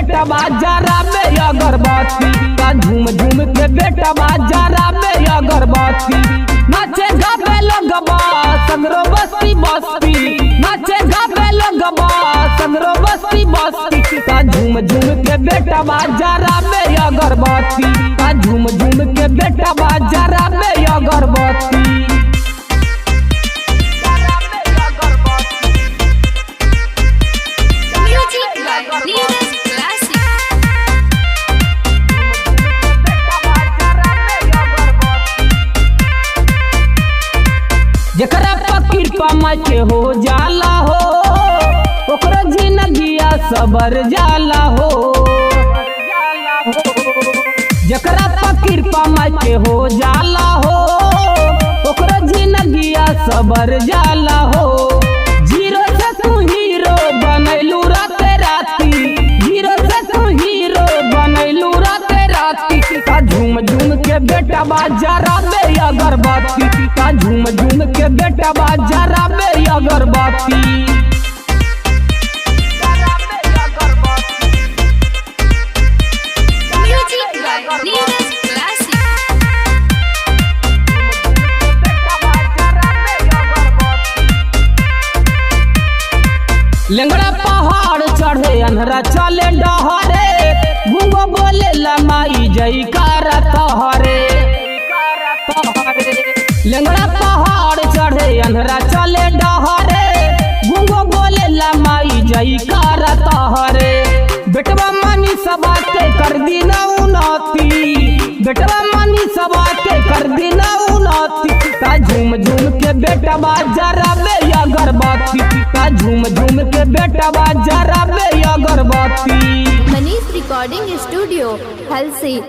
बेटा बाजारा में अगरबत्ती का झूम झूम के बेटा बाजारा में अगरबत्ती नाचे गावे लगबा सगरो बस्ती बस्ती नाचे गावे लगबा सगरो बस्ती बस्ती का झूम झूम के बेटा बाजारा में अगरबत्ती का झूम झूम के बेटा बाजारा में अगरबत्ती। जकरा पर कृपा माई के हो जाला हो ओकरा जिंदगिया सबर जाला हो जकरा पर कृपा माई के हो जाला हो ओकरा जिंदगिया सबर जाला हो। जीरो से तू हीरो बनैलू राते राती जीरो से तू हीरो बनैलू राते राती का झूम झूम के बेटा बाजारा में अगरबत्ती का झूम झूम के बेटा बाजारा में अगरबत्ती। लेंगड़ा पहाड़ चढ़े अन्हरा चले डहरे घूंगो बोले लमाई जयकार तहरे लेंगड़ा पहाड़ चढ़े अन्हरा चले डहरे घूंगो बोले लमाई जयकार तहरे बेटवा मनी सबा के कर दी ना उन्नति बेटवा मनी सबा के कर दी ना उन्नति का झूम झूम के बेटा बाजारा में अगरबत्ती का झूम झूम के बेटा बाजारा में अगरबत्ती। Manish recording studio Halsi.